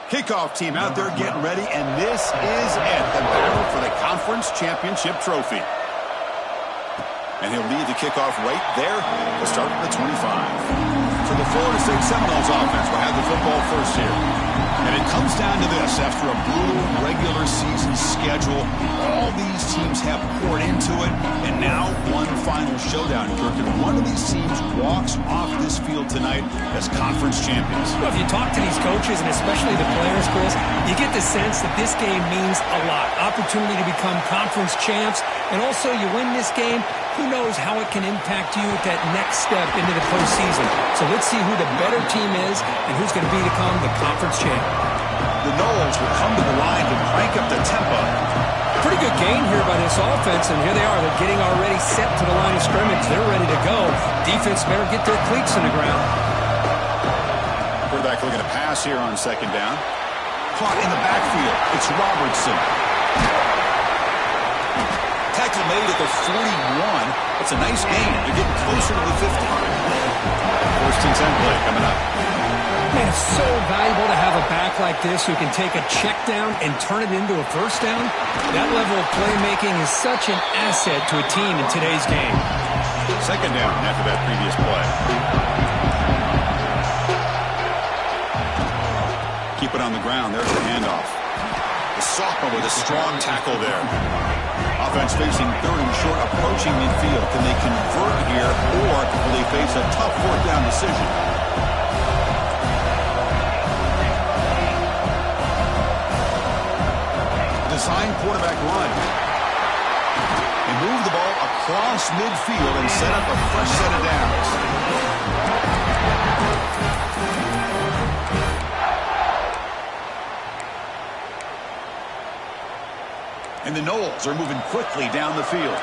Kickoff team out there getting ready, and this is it, the battle for the conference championship trophy. And he'll lead the kickoff right there to start at the 25. So the Florida State Seminoles offense will have the football first here. And it comes down to this. After a brutal regular season schedule, all these teams have poured into it, and now one final showdown, Kirk. And one of these teams walks off this field tonight as conference champions. Well, if you talk to these coaches, and especially the players, Chris, you get the sense that this game means a lot. Opportunity to become conference champs, and also you win this game, who knows how it can impact you at that next step into the postseason. So let's see who the better team is and who's going to become the conference champ. The Noles will come to the line to crank up the tempo. Pretty good gain here by this offense, and here they are. They're getting already set to the line of scrimmage. They're ready to go. Defense better get their cleats in the ground. Quarterback looking to pass here on second down. Caught in the backfield. It's Robertson. Tackle made at the 41. That's a nice gain. They're getting closer to the 50. First and 10 play coming up. Man, it's so valuable to have a back like this who can take a check down and turn it into a first down. That level of playmaking is such an asset to a team in today's game. Second down after that previous play. Keep it on the ground. There's the handoff. The sophomore with a strong tackle there. Offense facing third and short, approaching midfield. Can they convert here, or will they face a tough fourth down decision? Design quarterback run. They move the ball across midfield and set up a fresh set of downs. And the Noles are moving quickly down the field.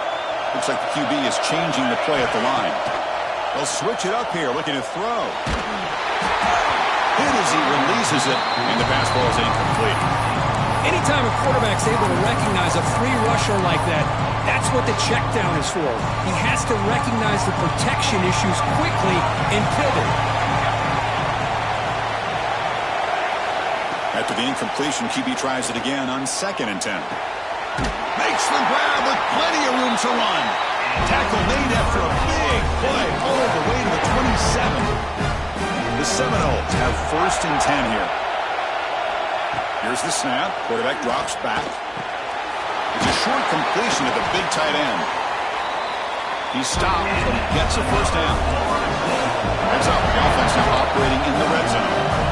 Looks like the QB is changing the play at the line. They'll switch it up here, looking to throw. Hit as he releases it, and the pass ball is incomplete. Anytime a quarterback's able to recognize a free rusher like that, that's what the check down is for. He has to recognize the protection issues quickly and pivot. After the incompletion, QB tries it again on second and 10. Makes the grab with plenty of room to run. Tackle made after a big play all the way to the 27. The Seminoles have first and 10 here. Here's the snap. Quarterback drops back. It's a short completion to the big tight end. He stopped, but he gets a first down. Heads up, the offense now operating in the red zone.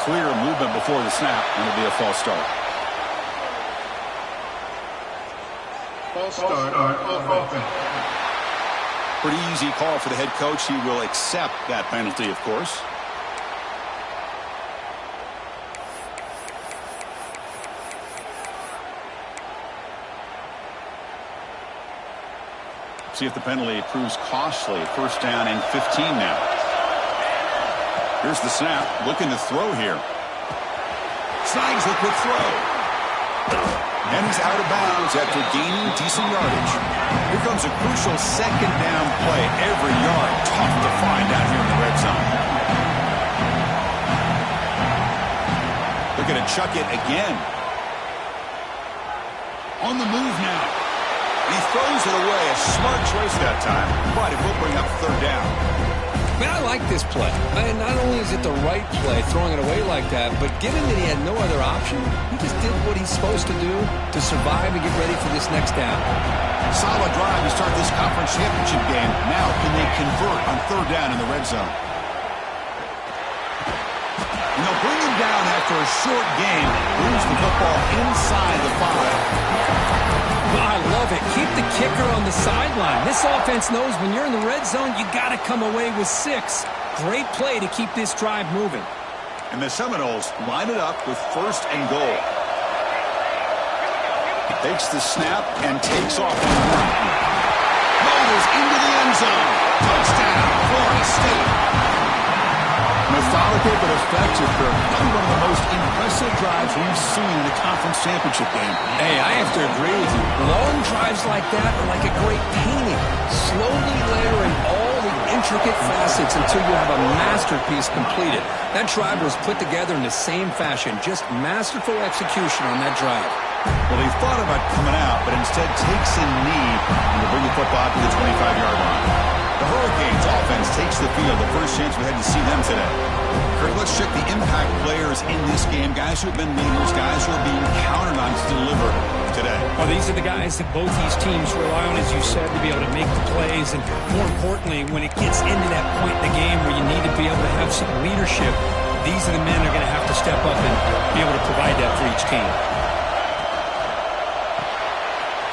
Clear movement before the snap, and it'll be a false start. False start on offense. Pretty easy call for the head coach. He will accept that penalty, of course. See if the penalty proves costly. First down and 15 now. Here's the snap, looking to throw here. Snags the quick throw. And he's out of bounds after gaining decent yardage. Here comes a crucial second down play. Every yard tough to find out here in the red zone. Looking to chuck it again. On the move now. He throws it away. A smart choice that time, but it will bring up third down. Man, I like this play. And not only is it the right play, throwing it away like that, but given that he had no other option, he just did what he's supposed to do to survive and get ready for this next down. Solid drive to start this conference championship game. Now, can they convert on third down in the red zone? And they'll bring him down after a short game. Moves the football inside the 5. I love it. Keep the kicker on the sideline. This offense knows when you're in the red zone, you got to come away with 6. Great play to keep this drive moving. And the Seminoles line it up with first and goal. Takes the snap and takes off. Motors into the end zone. Touchdown, Florida State. Methodical but effective, Kirk. Probably one of the most impressive drives we've seen in a conference championship game. Hey, I have to agree with you. Long drives like that are like a great painting. Slowly layering all the intricate facets until you have a masterpiece completed. That drive was put together in the same fashion. Just masterful execution on that drive. Well, he thought about coming out, but instead takes a knee and will bring the football to the 25-yard line. The Hurricanes offense takes the field. The first chance we had to see them today. Kurt, let's check the impact players in this game. Guys who have been leaders, guys who are being counted on to deliver today. Well, these are the guys that both these teams rely on, as you said, to be able to make the plays. And more importantly, when it gets into that point in the game where you need to be able to have some leadership, these are the men that are going to have to step up and be able to provide that for each team.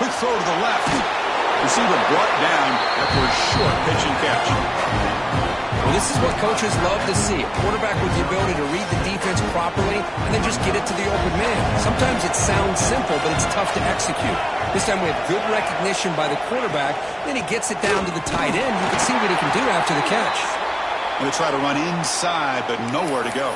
Quick throw to the left. Receiver brought down after a short pitch and catch. Well, this is what coaches love to see. A quarterback with the ability to read the defense properly and then just get it to the open man. Sometimes it sounds simple, but it's tough to execute. This time we have good recognition by the quarterback. Then he gets it down to the tight end. You can see what he can do after the catch. They try to run inside, but nowhere to go.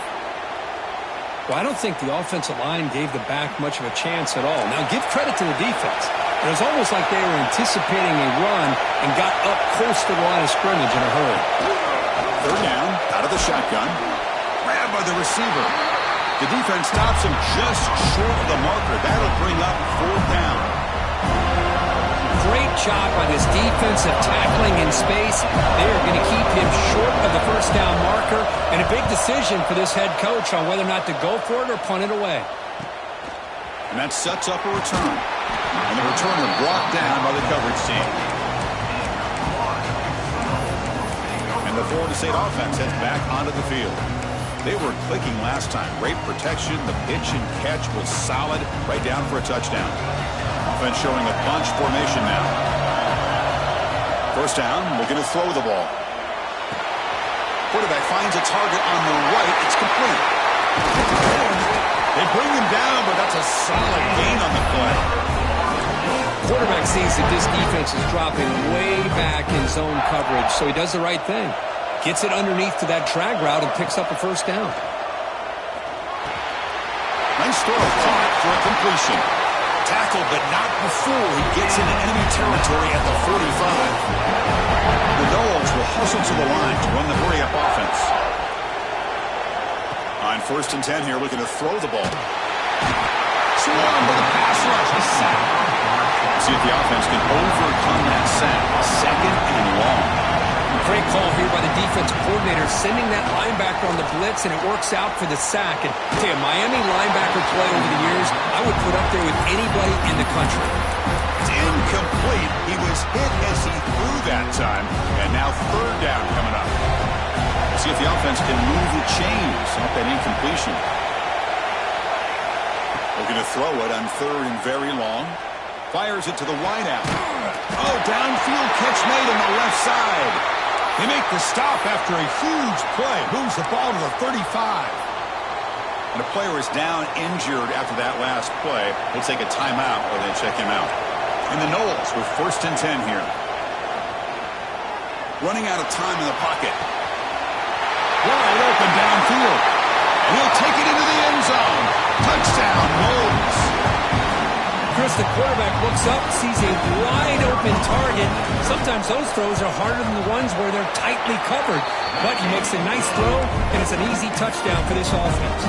Well, I don't think the offensive line gave the back much of a chance at all. Now, give credit to the defense. It was almost like they were anticipating a run and got up close to the line of scrimmage in a hurry. Third down, out of the shotgun. Grabbed by the receiver. The defense stops him just short of the marker. That'll bring up fourth down. Great job by this defensive tackling in space. They are going to keep him short of the first down marker, and a big decision for this head coach on whether or not to go for it or punt it away. And that sets up a return. And the returner brought down by the coverage team. And the Florida State offense heads back onto the field. They were clicking last time. Great protection. The pitch and catch was solid. Right down for a touchdown. Offense showing a bunch formation now. First down, looking to throw the ball. Quarterback finds a target on the right. It's complete. They bring him down, but that's a solid gain on the play. Quarterback sees that this defense is dropping way back in zone coverage, so he does the right thing. Gets it underneath to that drag route and picks up a first down. Nice throw caught for a completion. Tackled, but not before he gets into enemy territory at the 45. The Noles will hustle to the line to run the hurry-up offense. On 1st and 10 here, looking to throw the ball. Swarm with a pass rush. A sack. See if the offense can overcome that sack. 2nd and long. Great call here by the defensive coordinator, sending that linebacker on the blitz, and it works out for the sack. And I tell you, Miami linebacker play over the years, I would put up there with anybody in the country. It's incomplete. He was hit as he threw that time, and now 3rd down coming up. See if the offense can move the chains off that incompletion. Looking to throw it on 3rd and very long. Fires it to the wideout. Oh, downfield catch made on the left side. They make the stop after a huge play. Moves the ball to the 35. And the player is down injured after that last play. They'll take a timeout or they check him out. And the Noles with 1st and 10 here. Running out of time in the pocket. Wide open downfield. And he'll take it into the end zone. Touchdown, Noles. Chris, the quarterback looks up, sees a wide-open target. Sometimes those throws are harder than the ones where they're tightly covered. But he makes a nice throw, and it's an easy touchdown for this offense.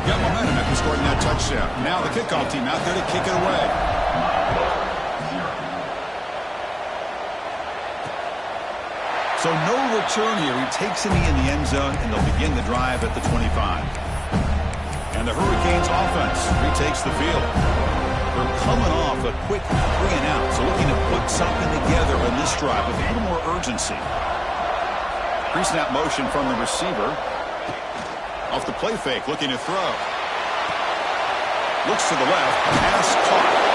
Got momentum after scoring that touchdown. Now the kickoff team out there to kick it away. So no return here. He takes a knee in the end zone, and they'll begin the drive at the 25. And the Hurricanes offense retakes the field. They're coming off a quick 3-and-out, so looking to put something together in this drive with a little more urgency. Pre-snap motion from the receiver. Off the play fake, looking to throw. Looks to the left, pass caught.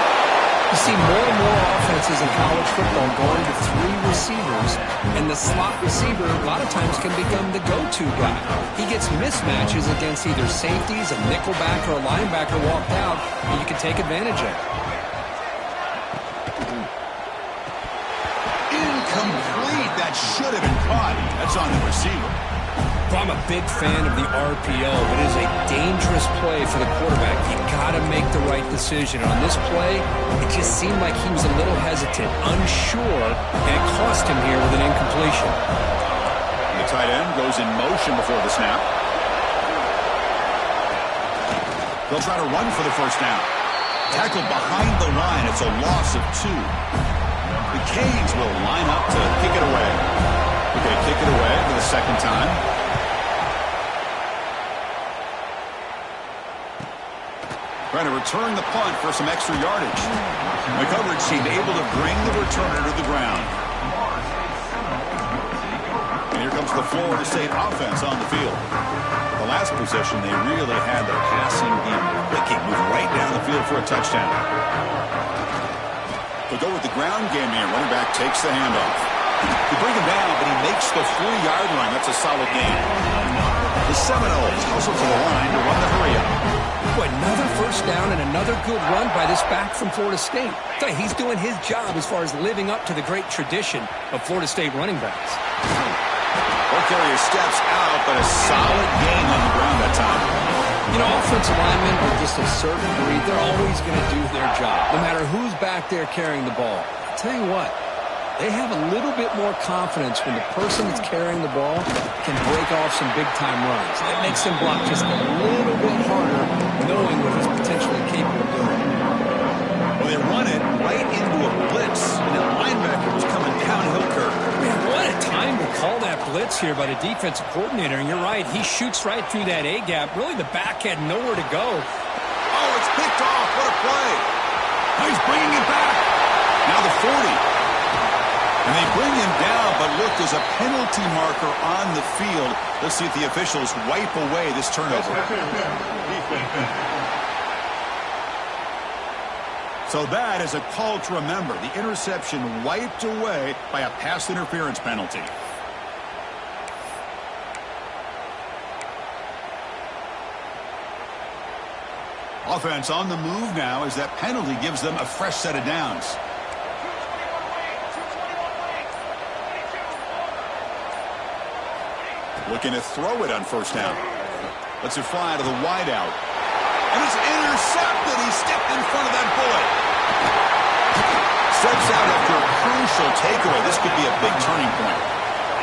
You see more and more offenses in college football going to 3 receivers, and the slot receiver a lot of times can become the go-to guy. He gets mismatches against either safeties, a nickelback, or a linebacker walked out, and you can take advantage of it. Incomplete. That should have been caught. That's on the receiver. Well, I'm a big fan of the RPO, but it is a dangerous play for the quarterback. You got to make the right decision. On this play, it just seemed like he was a little hesitant, unsure, and it cost him here with an incompletion. The tight end goes in motion before the snap. They'll try to run for the first down. Tackled behind the line. It's a loss of 2. The Canes will line up to kick it away. Okay, kick it away for the second time. Trying to return the punt for some extra yardage. The coverage team able to bring the returner to the ground. And here comes the Florida State offense on the field. The last possession, they really had their passing game clicking, moved right down the field for a touchdown. They'll go with the ground game here. Running back takes the handoff. They bring him down, but he makes the 40-yard line. That's a solid gain. The Seminoles hustle to the line to run the hurry-up. Boy, another first down and another good run by this back from Florida State. He's doing his job as far as living up to the great tradition of Florida State running backs. Carrier steps out, but a solid gain on the ground that time. You know, offensive linemen are just a certain breed. They're always going to do their job, no matter who's back there carrying the ball. I'll tell you what, they have a little bit more confidence when the person that's carrying the ball can break off some big-time runs. That makes them block just a little bit harder, knowing what he's potentially capable of doing. Well, they run it right into a blitz, and that linebacker was coming downhill curve. Man, what a time to call that blitz here by the defensive coordinator. And you're right, he shoots right through that A-gap. Really, the back had nowhere to go. Oh, it's picked off. What a play. Now he's bringing it back. Now the 40. And they bring him down, but look, there's a penalty marker on the field. Let's see if the officials wipe away this turnover. So that is a call to remember. The interception wiped away by a pass interference penalty. Offense on the move now as that penalty gives them a fresh set of downs. Looking to throw it on first down. Lets it fly to the wideout. And it's intercepted. He stepped in front of that bullet. Steps out after a crucial takeaway. This could be a big turning point.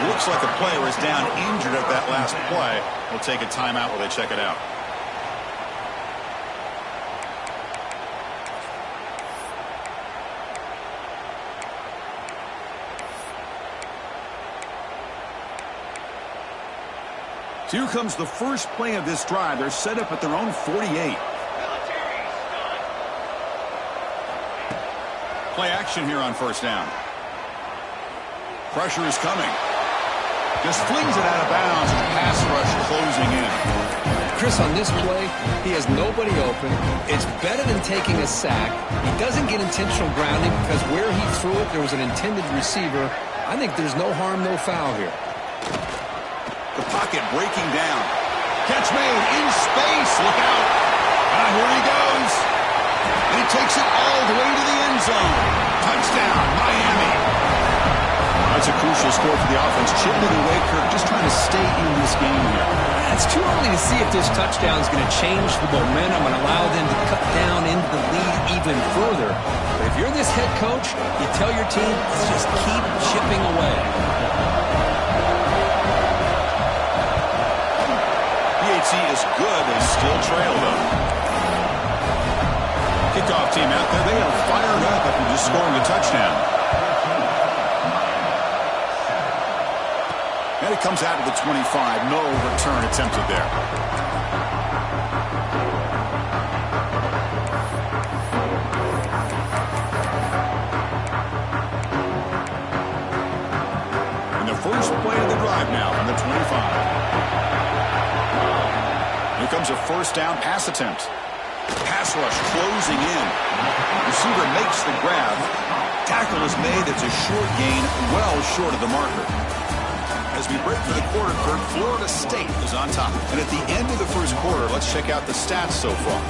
Looks like a player is down injured at that last play. We'll take a timeout while they check it out. So here comes the first play of this drive. They're set up at their own 48. Play action here on first down. Pressure is coming. Just flings it out of bounds as pass rush closing in. Chris, on this play, he has nobody open. It's better than taking a sack. He doesn't get intentional grounding because where he threw it, there was an intended receiver. I think there's no harm, no foul here. The pocket breaking down. Catch made in space. Look out. Here he goes. And he takes it all the way to the end zone. Touchdown, Miami. That's a crucial score for the offense. Chipping away, Kirk, just trying to stay in this game here. It's too early to see if this touchdown is going to change the momentum and allow them to cut down into the lead even further. But if you're this head coach, you tell your team, just keep chipping away. Is good. They still trail them. Kickoff team out there. They are fired up after just scoring a touchdown. And it comes out to the 25. No return attempted there. And the first play of the drive now from the 25. Here comes a first down pass attempt. Pass rush closing in. Receiver makes the grab. Tackle is made. It's a short gain, well short of the marker. As we break for the quarter, Kirk, Florida State is on top. And at the end of the first quarter, let's check out the stats so far.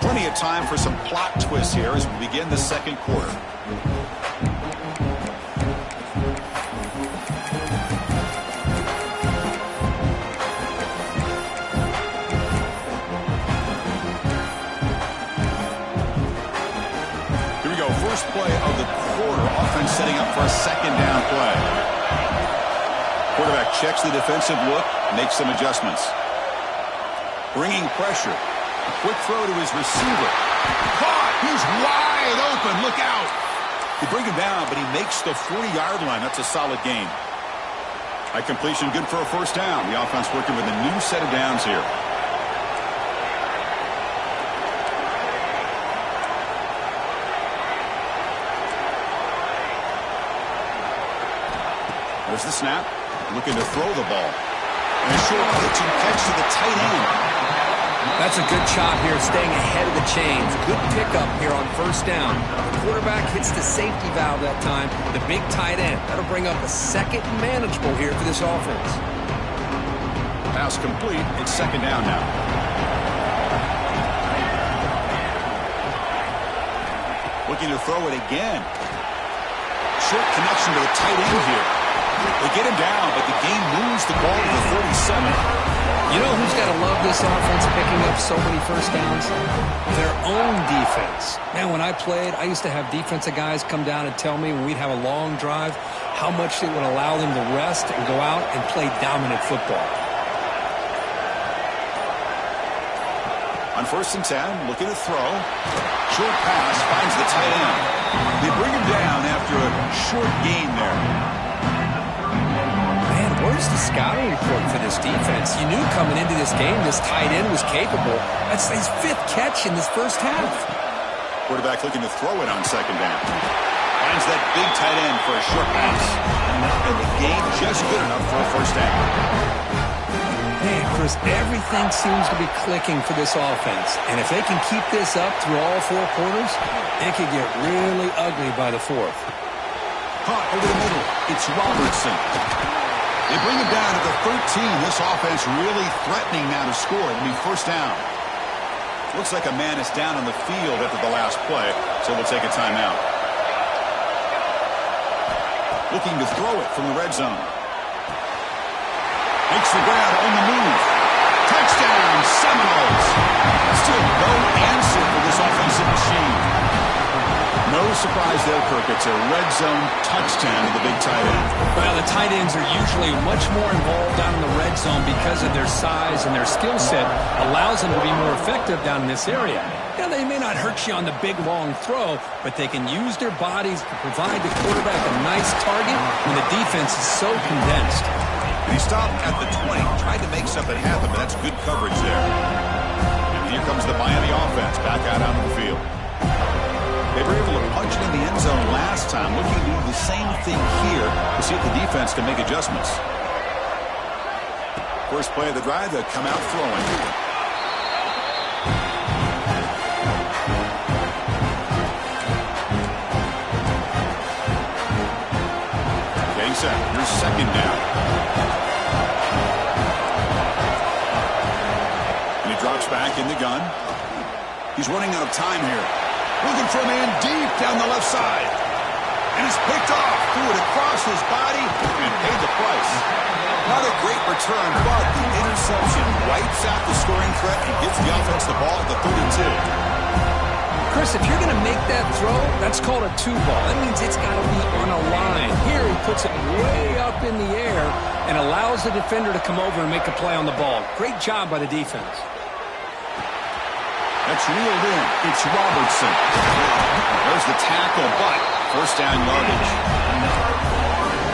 Plenty of time for some plot twists here as we begin the second quarter. setting up for a second down play. Quarterback checks the defensive look, makes some adjustments. Bringing pressure. A quick throw to his receiver. Caught! He's wide open. Look out! They bring him down, but he makes the 40-yard line. That's a solid gain. High completion, good for a first down. The offense working with a new set of downs here. There's the snap. Looking to throw the ball. And a short pitch and catch to the tight end. That's a good chop here, staying ahead of the chains. Good pickup here on first down. The quarterback hits the safety valve that time, the big tight end. That'll bring up a second and manageable here for this offense. Pass complete. It's second down now. Looking to throw it again. Short connection to the tight end here. They get him down, but the game moves the ball to the 37. You know who's got to love this offense picking up so many first downs? Their own defense. Man, when I played, I used to have defensive guys come down and tell me when we'd have a long drive how much it would allow them to rest and go out and play dominant football. On 1st and 10, looking to throw. Short pass finds the tight end. They bring him down after a short gain there. Where's the scouting report for this defense? You knew coming into this game this tight end was capable. That's his 5th catch in this first half. Quarterback looking to throw it on second down. Finds that big tight end for a short pass. And the game just good enough for a first down. Man, Chris, everything seems to be clicking for this offense. And if they can keep this up through all 4 quarters, it could get really ugly by the 4th. Caught over the middle. It's Robertson. They bring him down at the 13. This offense really threatening now to score. It'll be first down. Looks like a man is down on the field after the last play, so we'll take a timeout. Looking to throw it from the red zone. Makes the grab on the move. Touchdown, Seminoles. Still no answer for this offensive machine. No surprise there, Kirk. It's a red zone touchdown to the big tight end. Well, the tight ends are usually much more involved down in the red zone because of their size and their skill set allows them to be more effective down in this area. Yeah, they may not hurt you on the big, long throw, but they can use their bodies to provide the quarterback a nice target when the defense is so condensed. He stopped at the 20, tried to make something happen, but that's good coverage there. And here comes the Miami offense back out onto the field. They were able to punch it in the end zone last time, looking to do the same thing here to see if the defense can make adjustments. First play of the drive, they come out throwing. Getting set. Here's second down. And he drops back in the gun. He's running out of time here. Looking for a man deep down the left side. And it's picked off. Threw it across his body and paid the price. Not a great return, but the interception wipes out the scoring threat and gives the offense the ball at the 32. Chris, if you're going to make that throw, that's called a 2-ball. That means it's got to be on a line. Here he puts it way up in the air and allows the defender to come over and make a play on the ball. Great job by the defense. That's reeled in. It's Robertson. There's the tackle, but first down yardage.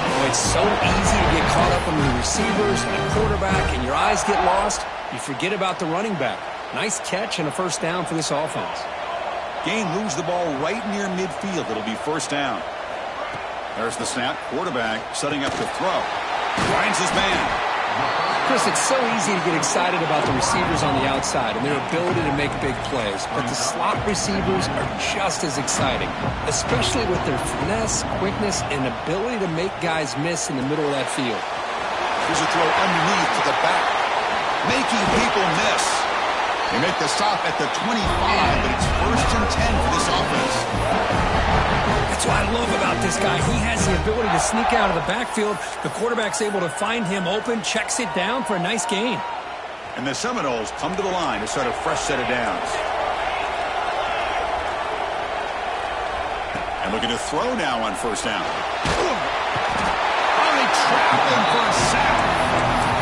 Oh, it's so easy to get caught up on the receivers and the quarterback, and your eyes get lost. You forget about the running back. Nice catch and a first down for this offense. Gain moves the ball right near midfield. It'll be first down. There's the snap. Quarterback setting up to throw. Finds his man. Chris, it's so easy to get excited about the receivers on the outside and their ability to make big plays, but the slot receivers are just as exciting, especially with their finesse, quickness, and ability to make guys miss in the middle of that field. Here's a throw underneath to the back, making people miss. They make the stop at the 25, but it's 1st and 10 for this offense. That's what I love about this guy. He has the ability to sneak out of the backfield. The quarterback's able to find him open, checks it down for a nice gain. And the Seminoles come to the line to start a fresh set of downs. And looking to throw now on first down. Oh, they trap him for a sack.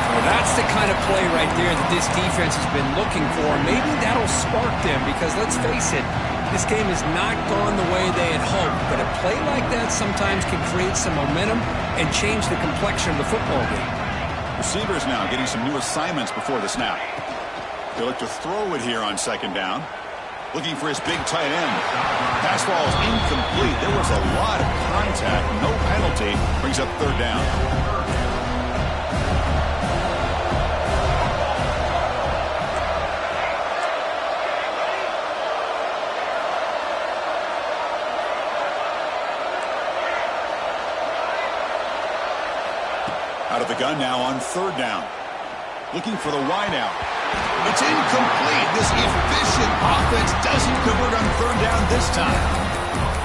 Well, that's the kind of play right there that this defense has been looking for. Maybe that'll spark them because, let's face it, this game has not gone the way they had hoped. But a play like that sometimes can create some momentum and change the complexion of the football game. Receivers now getting some new assignments before the snap. They look to throw it here on second down. Looking for his big tight end. Pass ball is incomplete. There was a lot of contact. No penalty. Brings up third down. Out of the gun now on third down. Looking for the wideout. It's incomplete. This efficient offense doesn't convert on third down this time.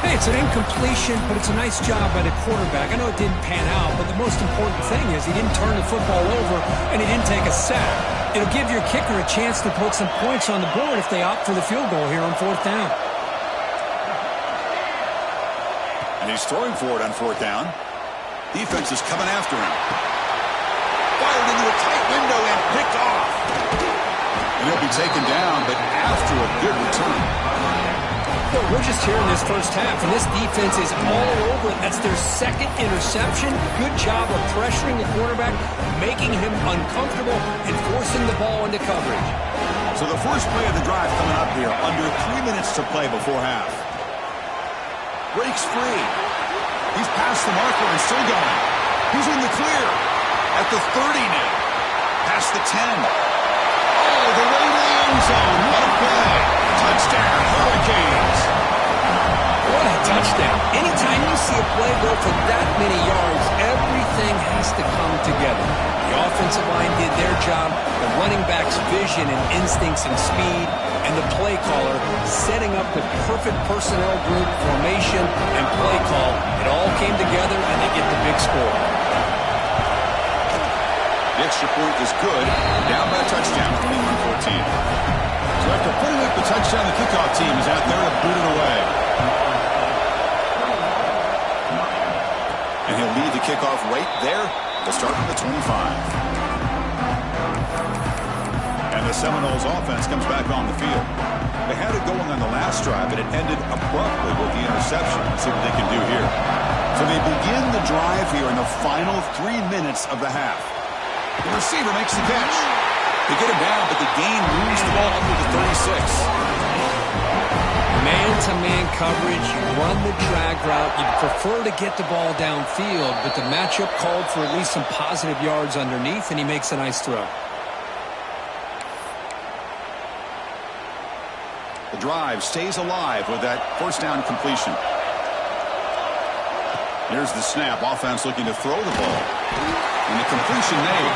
Hey, it's an incompletion, but it's a nice job by the quarterback. I know it didn't pan out, but the most important thing is he didn't turn the football over and he didn't take a sack. It'll give your kicker a chance to put some points on the board if they opt for the field goal here on fourth down. And he's throwing for it on fourth down. Defense is coming after him. Fired into a tight window and picked off. And he'll be taken down, but after a good return. Well, we're just here in this first half, and this defense is all over it. That's their second interception. Good job of pressuring the quarterback, making him uncomfortable, and forcing the ball into coverage. So the first play of the drive coming up here, under 3 minutes to play before half. Breaks free. He's past the marker and still going. He's in the clear. At the 30 now. Past the 10. Oh, the way to the end zone. What a play. Touchdown, Hurricanes. What a touchdown. Anytime you see a play go for that many yards, everything has to come together. The offensive line did their job, the running back's vision and instincts and speed, and the play caller setting up the perfect personnel group, formation, and play call. It all came together, and they get the big score. The extra point is good. Down by a touchdown, 21-14. So after putting up the touchdown, the kickoff team is out there to boot it away. And he'll lead the kickoff right there. They'll start from the 25. And the Seminoles offense comes back on the field. They had it going on the last drive, but it ended abruptly with the interception. Let's see what they can do here. So they begin the drive here in the final 3 minutes of the half. The receiver makes the catch. They get him down, but the gain moves the ball up to the 36. Man-to-man coverage, you run the drag route. You prefer to get the ball downfield, but the matchup called for at least some positive yards underneath, and he makes a nice throw. The drive stays alive with that first down completion. Here's the snap. Offense looking to throw the ball. And the completion made.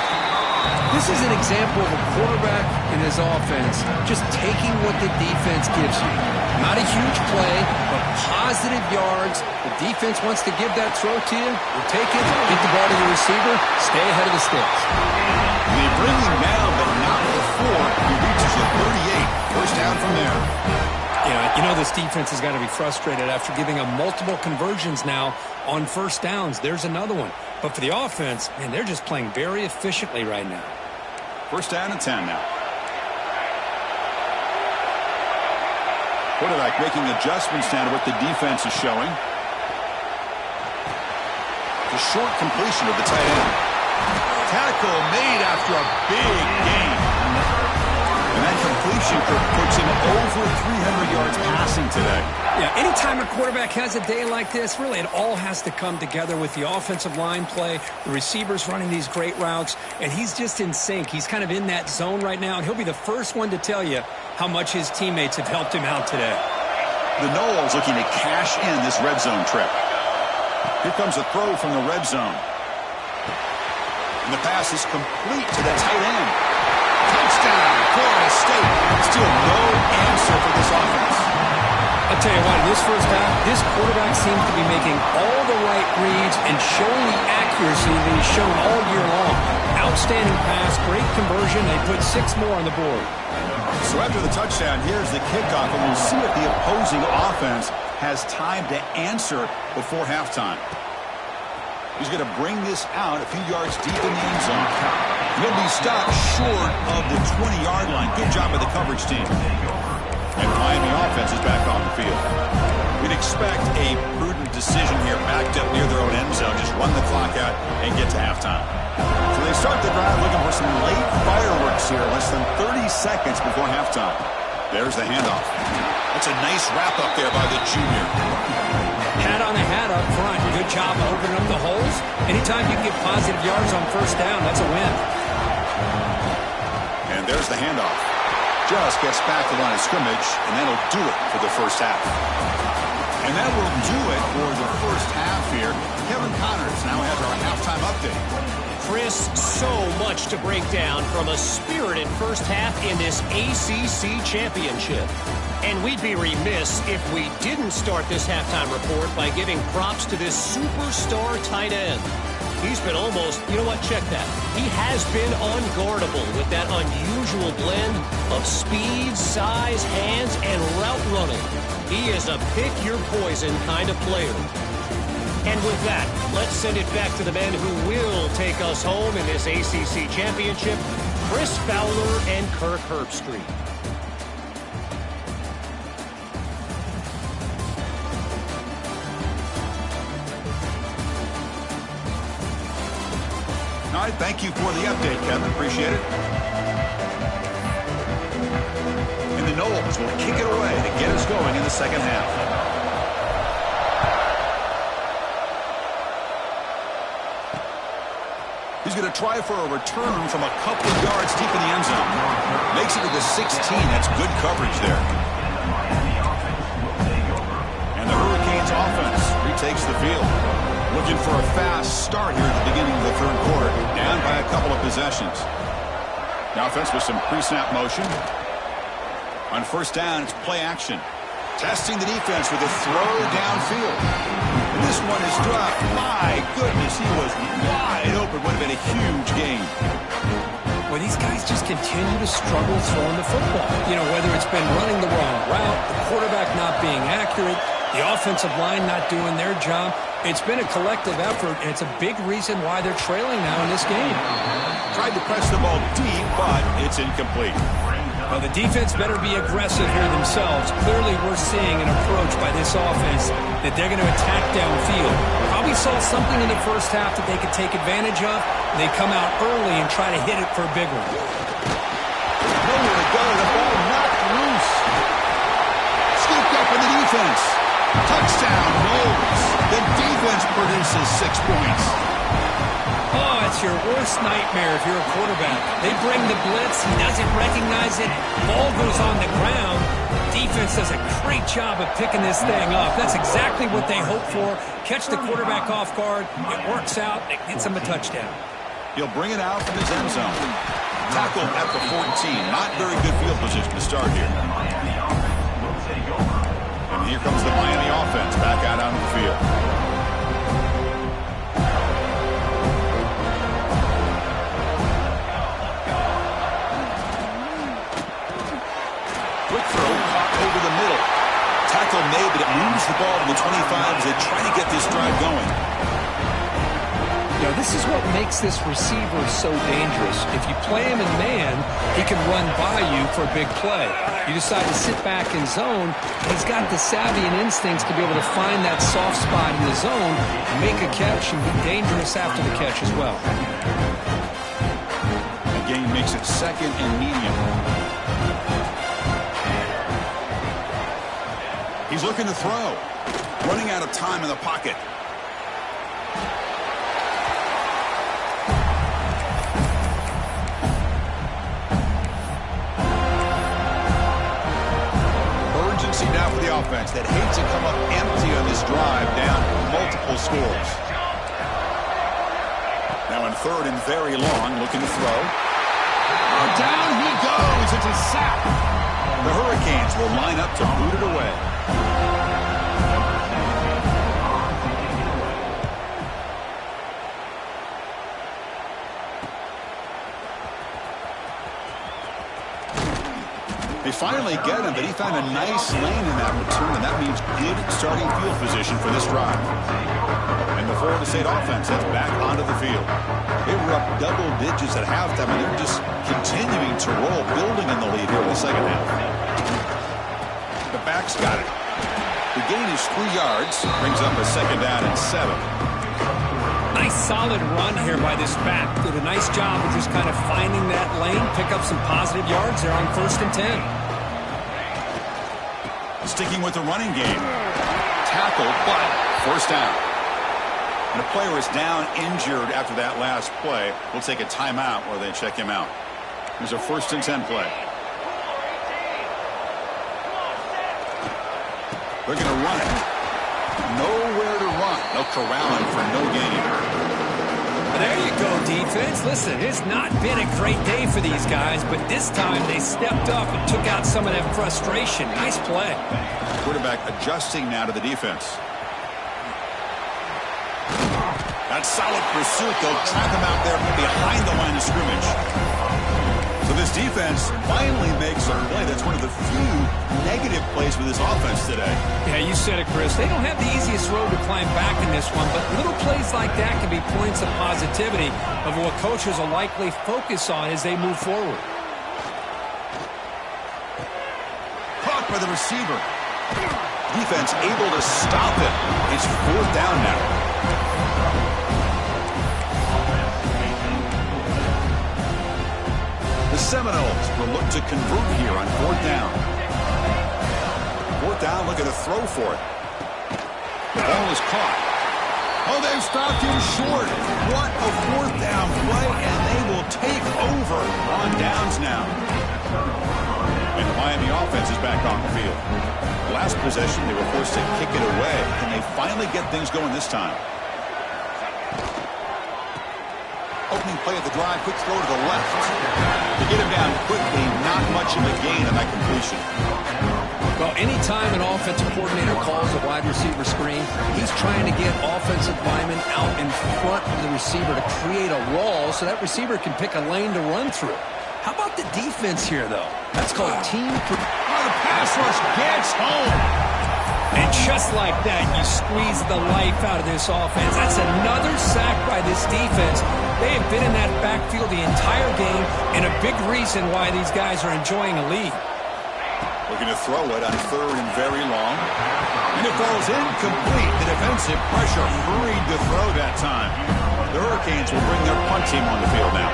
This is an example of a quarterback in his offense just taking what the defense gives you. Not a huge play, but positive yards. The defense wants to give that throw to you. You'll take it, get the ball to the receiver, stay ahead of the sticks. They bring him down, but not before he reaches the 38. First down from there. Yeah, you know this defense has got to be frustrated after giving up multiple conversions now on first downs. There's another one. But for the offense, man, they're just playing very efficiently right now. First down and 10 now. Quarterback making adjustments now to what the defense is showing. The short completion of the tight end. Tackle made after a big gain. And that completion puts him over 300 yards passing today. Yeah, anytime a quarterback has a day like this, really it all has to come together with the offensive line play, the receivers running these great routes, and he's just in sync. He's kind of in that zone right now, and he'll be the first one to tell you how much his teammates have helped him out today. The Noles looking to cash in this red zone trip. Here comes a throw from the red zone. And the pass is complete to the tight end. Touchdown, Florida State. Still no answer for this offense. I'll tell you what, in this first half, this quarterback seems to be making all the right reads and showing the accuracy that he's shown all year long. Outstanding pass, great conversion. They put 6 more on the board. So after the touchdown, here's the kickoff, and we'll see if the opposing offense has time to answer before halftime. He's going to bring this out a few yards deep in the end zone. He'll be stopped short of the 20-yard line. Good job by the coverage team. And Miami offense is back on the field. We'd expect a prudent decision here, backed up near their own end zone. Just run the clock out and get to halftime. So they start the drive looking for some late fireworks here, less than 30 seconds before halftime. There's the handoff. That's a nice wrap-up there by the junior. Hat on a hat up front. Good job opening up the holes. Anytime you can get positive yards on first down, that's a win. And there's the handoff. Just gets back to the line of scrimmage, and that'll do it for the first half. And that will do it for the first half here. Kevin Connors now has our halftime update. Chris, so much to break down from a spirited first half in this ACC championship. And we'd be remiss if we didn't start this halftime report by giving props to this superstar tight end. He's been almost, you know what, check that. He has been unguardable with that unusual blend of speed, size, hands, and route running. He is a pick-your-poison kind of player. And with that, let's send it back to the men who will take us home in this ACC championship, Chris Fowler and Kirk Herbstreit. All right, thank you for the update, Kevin. Appreciate it. And the Noles will kick it away to get us going in the second half. He's going to try for a return from a couple of yards deep in the end zone. Makes it to the 16. That's good coverage there. And the Hurricanes offense retakes the field. Looking for a fast start here at the beginning of the third quarter. Down by a couple of possessions. The offense with some pre-snap motion. On first down, it's play action. Testing the defense with a throw downfield. And this one is dropped. My goodness, he was wide open. Would have been a huge gain. Well, these guys just continue to struggle throwing the football. You know, whether it's been running the wrong route, the quarterback not being accurate, the offensive line not doing their job. It's been a collective effort, and it's a big reason why they're trailing now in this game. Tried to press the ball deep, but it's incomplete. Well, the defense better be aggressive here themselves. Clearly, we're seeing an approach by this offense that they're going to attack downfield. Probably saw something in the first half that they could take advantage of. They come out early and try to hit it for a big one. Nowhere to go. The ball knocked loose. Scooped up in the defense. Touchdown, Noles. The defense produces 6 points. Oh, it's your worst nightmare if you're a quarterback. They bring the blitz. He doesn't recognize it. Ball goes on the ground. Defense does a great job of picking this thing up. That's exactly what they hope for. Catch the quarterback off guard. It works out. It gets him a touchdown. He'll bring it out from his end zone. Tackled at the 14. Not very good field position to start here. And here comes the Miami offense back out onto the field. Quick throw, caught over the middle. Tackle made, but it moves the ball to the 25 as they try to get this drive going. You know, this is what makes this receiver so dangerous. If you play him in man, he can run by you for a big play. You decide to sit back in zone, he's got the savvy and instincts to be able to find that soft spot in the zone, make a catch, and be dangerous after the catch as well. The game makes it second and medium. He's looking to throw. Running out of time in the pocket. Urgency now for the offense that hates to come up empty on this drive, down multiple scores. Now in third and very long, looking to throw. Down he goes. It's a sack. The Hurricanes will line up to boot it away. They finally get him, but he found a nice lane in that return, and that means good starting field position for this drive. And the Florida State offense heads back onto the field. They were up double digits at halftime, and they're just continuing to roll, building in the lead here in the second half. The back's got it. The gain is 3 yards, brings up a second down and 7. Nice solid run here by this back. Did a nice job of just kind of finding that lane, pick up some positive yards there on 1st and 10. Sticking with the running game. Tackle, but first down. And a player is down injured after that last play. We'll take a timeout where they check him out. There's a 1st and 10 play. They're going to run it. Nowhere to run. They'll corral him for no gain. There you go, defense. Listen, it's not been a great day for these guys, but this time they stepped up and took out some of that frustration. Nice play. Quarterback adjusting now to the defense. That solid pursuit. They'll trap him out there behind the line of scrimmage. So this defense finally makes a play. That's one of the few negative plays for this offense today. Yeah, you said it, Chris. They don't have the easiest road to climb back in this one, but little plays like that can be points of positivity of what coaches will likely focus on as they move forward. Caught by the receiver. Defense able to stop it. It's 4th down now. The Seminoles will look to convert here on 4th down. 4th down, look at a throw for it. The ball is caught. Oh, they've stopped him short. What a 4th down play, and they will take over on downs now. And the Miami offense is back on the field. Last possession, they were forced to kick it away, and they finally get things going this time. Opening play of the drive, quick throw to the left. To get him down quickly, not much of a gain on that completion. Well, anytime an offensive coordinator calls a wide receiver screen, he's trying to get offensive linemen out in front of the receiver to create a wall so that receiver can pick a lane to run through. How about the defense here, though? That's called team. The pass rush gets home. And just like that, you squeeze the life out of this offense. That's another sack by this defense. They have been in that backfield the entire game, and a big reason why these guys are enjoying a lead. Looking to throw it on 3rd and very long. And it falls incomplete. The defensive pressure hurried to throw that time. The Hurricanes will bring their punt team on the field now.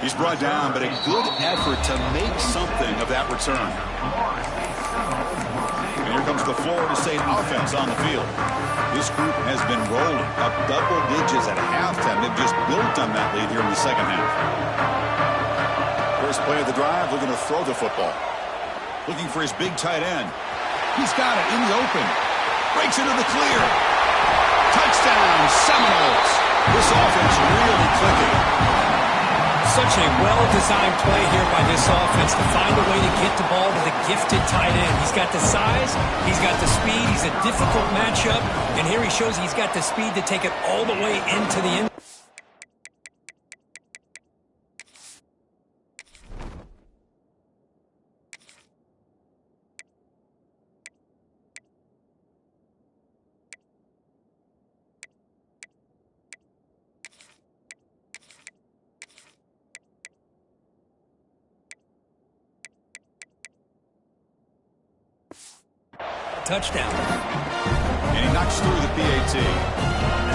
He's brought down, but a good effort to make something of that return. And here comes the Florida State offense on the field. This group has been rolling up double digits at halftime. They've just built on that lead here in the second half. First play of the drive, looking to throw the football. Looking for his big tight end. He's got it in the open. Breaks into the clear. Touchdown, Seminoles. This offense really clicking. Such a well-designed play here by this offense to find a way to get the ball to the gifted tight end. He's got the size, he's got the speed, he's a difficult matchup, and here he shows he's got the speed to take it all the way into the end. Touchdown. And he knocks through the PAT.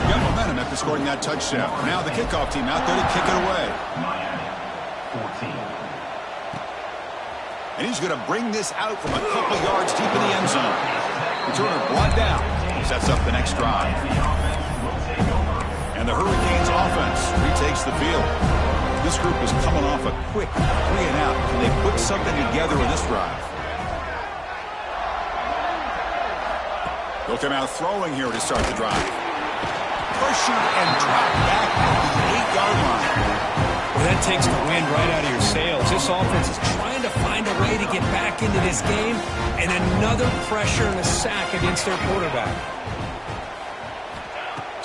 Got momentum after scoring that touchdown. Now the kickoff team out there to kick it away. 14. And he's going to bring this out from a couple yards deep in the end zone. Returner brought down. Sets up the next drive. And the Hurricanes offense retakes the field. This group is coming off a quick 3-and-out. Can they put something together in this drive? They'll come out throwing here to start the drive. Pressured and dropped back at the 8-yard line. Well, that takes the wind right out of your sails. This offense is trying to find a way to get back into this game, and another pressure and a sack against their quarterback.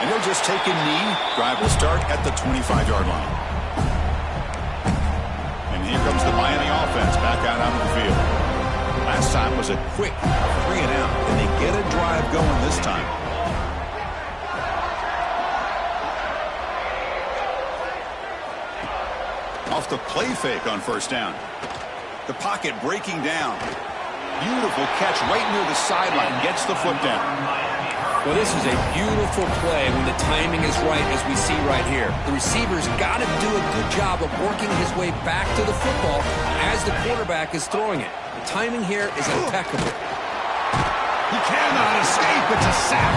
And he'll just take a knee. Drive will start at the 25-yard line. And here comes the Miami offense back out onto the field. Last time was a quick 3 and out, and they get a drive going this time. Off the play fake on first down. The pocket breaking down. Beautiful catch right near the sideline. Gets the foot down. Well, this is a beautiful play when the timing is right, as we see right here. The receiver's got to do a good job of working his way back to the football as the quarterback is throwing it. The timing here is impeccable. He cannot escape. It's a sack.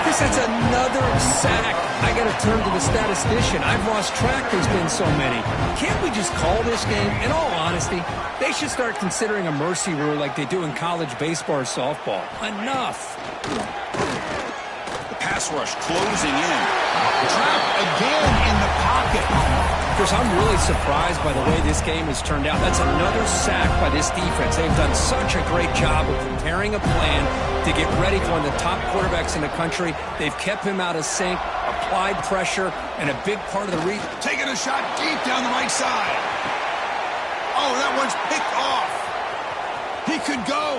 Chris, that's another sack. I got to turn to the statistician. I've lost track. There's been so many. Can't we just call this game? In all honesty, they should start considering a mercy rule like they do in college baseball or softball. Enough. The pass rush closing in. Trapped again in the pocket. Chris, I'm really surprised by the way this game has turned out. That's another sack by this defense. They've done such a great job of preparing a plan to get ready for one of the top quarterbacks in the country. They've kept him out of sync, applied pressure, and a big part of the taking a shot deep down the right side. Oh, that one's picked off. He could go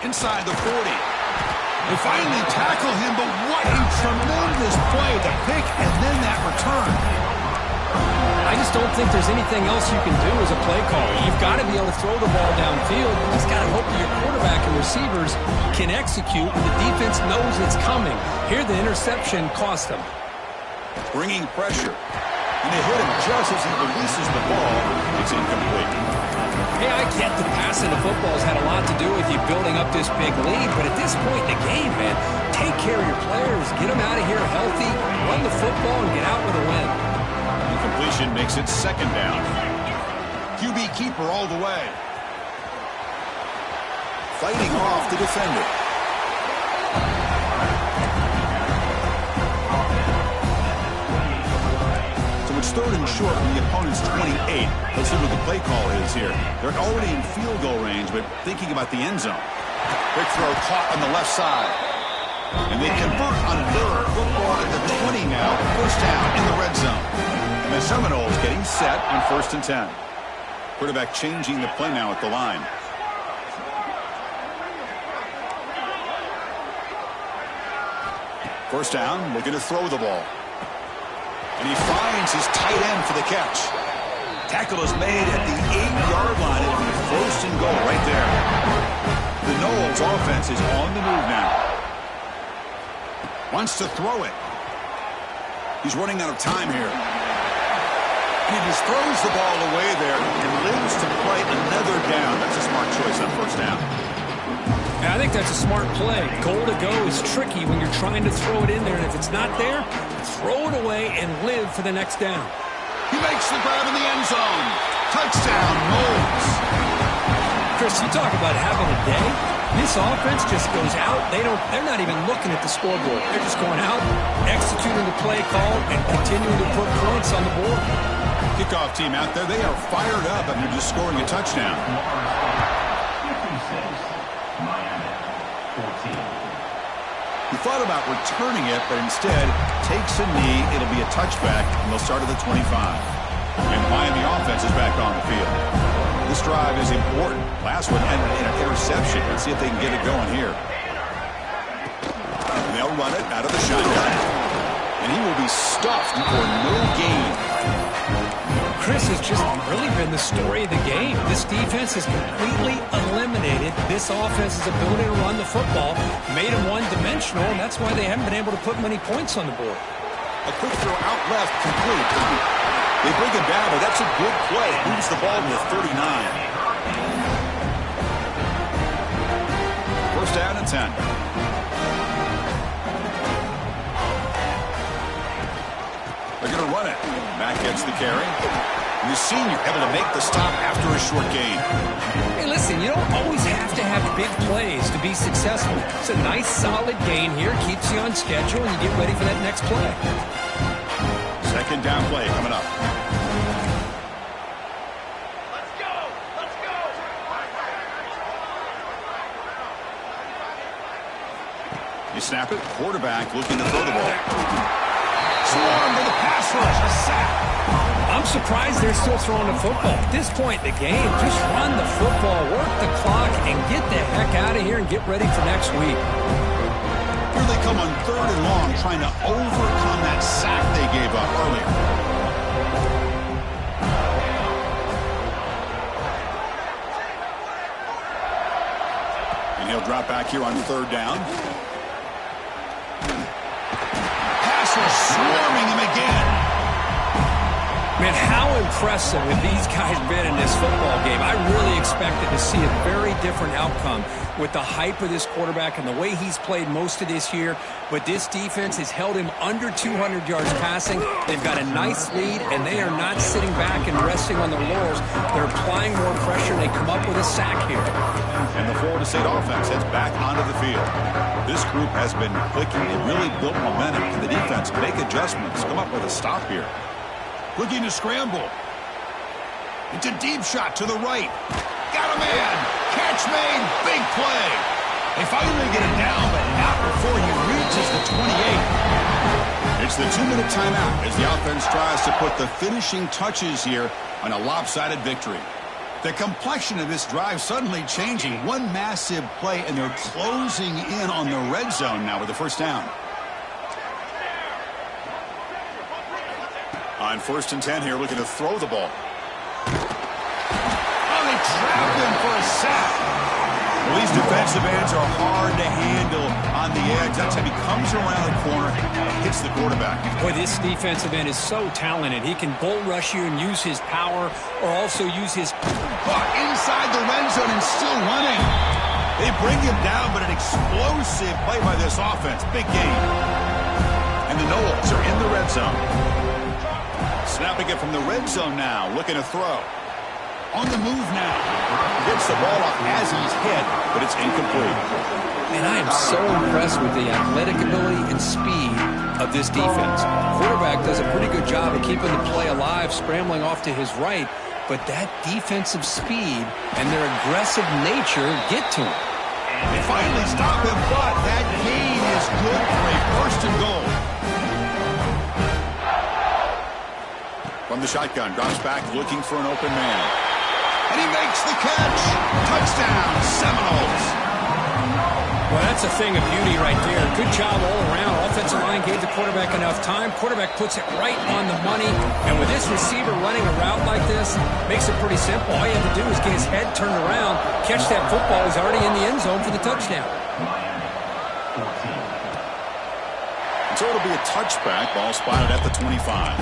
inside the 40. They finally tackle him, but what a tremendous play. The pick and then that return. I just don't think there's anything else you can do as a play caller. You've got to be able to throw the ball downfield. You just got to hope that your quarterback and receivers can execute when the defense knows it's coming. Here, the interception cost them. Bringing pressure. And they hit him just as he releases the ball. It's incomplete. Hey, I get the passing of football has had a lot to do with you building up this big lead, but at this point in the game, man, take care of your players. Get them out of here healthy, run the football, and get out with a win. Completion makes it second down. QB keeper all the way. Fighting off the defender. So it's third and short from the opponent's 28. Let's see what the play call is here. They're already in field goal range, but thinking about the end zone. Quick throw caught on the left side. And they convert on third. Football at the 20 now. First down in the red zone. And the Seminoles getting set on 1st and 10. Quarterback changing the play now at the line. First down, looking to throw the ball. And he finds his tight end for the catch. Tackle is made at the 8-yard line. It'll be 1st and goal right there. The Noles offense is on the move now. Wants to throw it. He's running out of time here. He just throws the ball away there and lives to play another down. That's a smart choice on first down. Yeah, I think that's a smart play. Goal to go is tricky when you're trying to throw it in there, and if it's not there, throw it away and live for the next down. He makes the grab in the end zone. Touchdown, Noles. Chris, you talk about having a day. This offense just goes out. They're not even looking at the scoreboard. They're just going out, executing the play call, and continuing to put points on the board. Kickoff team out there, they are fired up, and they're just scoring a touchdown. He thought about returning it, but instead takes a knee. It'll be a touchback, and they'll start at the 25. And Miami offense is back on the field. This drive is important. Last one ended in an interception. Let's see if they can get it going here. And they'll run it out of the shotgun. And he will be stuffed for no gain. Chris has just really been the story of the game. This defense has completely eliminated this offense's ability to run the football, made them one-dimensional, and that's why they haven't been able to put many points on the board. A quick throw out left, complete. They bring him down, but that's a good play. Moves the ball to the 39. First down and 10. They're going to run it. Mack gets the carry. And the senior able to make the stop after a short gain. Hey, listen, you don't always have to have big plays to be successful. It's a nice, solid gain here. Keeps you on schedule, and you get ready for that next play. Second down play coming up. Let's go! Let's go! They snap it. Quarterback looking to throw the ball. Swarm to the pass rush. A sack. I'm surprised they're still throwing the football. At this point in the game, just run the football, work the clock, and get the heck out of here and get ready for next week. Here they come on 3rd and long, trying to overcome that sack they gave up earlier. And he'll drop back here on 3rd down. Passer swarming him again. Man, how impressive have these guys been in this football game? I really expected to see a very different outcome with the hype of this quarterback and the way he's played most of this year. But this defense has held him under 200 yards passing. They've got a nice lead, and they are not sitting back and resting on their laurels. They're applying more pressure, and they come up with a sack here. And the Florida State offense heads back onto the field. This group has been clicking. They really built momentum. Can the defense make adjustments? Come up with a stop here. Looking to scramble. It's a deep shot to the right. Got a man. Catch made. Big play. They finally get him down, but not before he reaches the 28. It's the 2-minute timeout as the offense tries to put the finishing touches here on a lopsided victory. The complexion of this drive suddenly changing. One massive play, and they're closing in on the red zone now with the first down. On 1st and 10 here, looking to throw the ball. Oh, they trapped him for a sack. Well, these defensive ends are hard to handle on the edge. That time he comes around the corner and hits the quarterback. Boy, this defensive end is so talented. He can bull rush you and use his power, or also use his... inside the red zone and still running. They bring him down, but an explosive play by this offense. Big game. And the Noles are in the red zone. Snapping it from the red zone now, looking to throw. On the move now. Gets the ball off as he's hit, but it's incomplete. And I am so impressed with the athletic ability and speed of this defense. Quarterback does a pretty good job of keeping the play alive, scrambling off to his right, but that defensive speed and their aggressive nature get to him. They finally stop him, but that gain is good for a 1st and goal. From the shotgun, drops back looking for an open man. And he makes the catch. Touchdown, Seminoles. Well, that's a thing of beauty right there. Good job all around. Offensive line gave the quarterback enough time. Quarterback puts it right on the money. And with this receiver running a route like this, makes it pretty simple. All you have to do is get his head turned around, catch that football. He's already in the end zone for the touchdown. So it'll be a touchback. Ball spotted at the 25.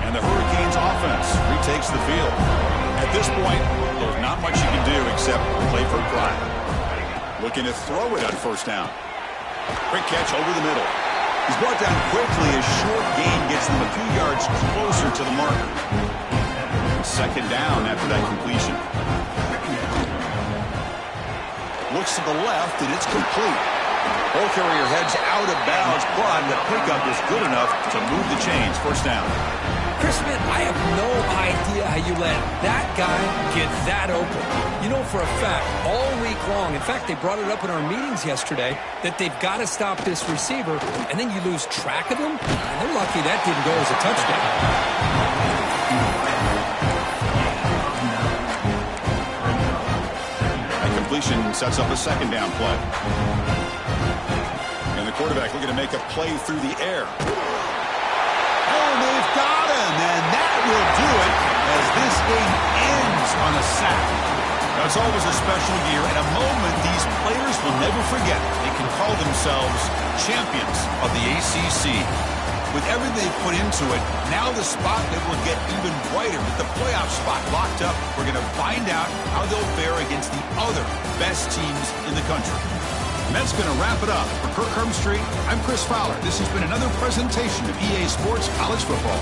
And the Hurricanes offense retakes the field. At this point, there's not much you can do except play for pride. Looking to throw it on 1st down. Quick catch over the middle. He's brought down quickly. A short gain gets them a few yards closer to the marker. 2nd down after that completion. Looks to the left, and it's complete. Ball carrier heads out of bounds, but the pickup is good enough to move the chains. 1st down. Chris Smith, I have no idea how you let that guy get that open. You know for a fact, all week long, in fact, they brought it up in our meetings yesterday, that they've got to stop this receiver, and then you lose track of him? And they're lucky that didn't go as a touchdown. That completion sets up a 2nd down play. And the quarterback looking to make a play through the air. Oh, they've got him, and that will do it as this game ends on a sack. Now, it's always a special year and a moment these players will never forget. They can call themselves champions of the ACC. With everything they put into it, now the spot that will get even brighter with the playoff spot locked up. We're going to find out how they'll fare against the other best teams in the country. And that's going to wrap it up. For Kirk Herbstreit, I'm Chris Fowler. This has been another presentation of EA Sports College Football.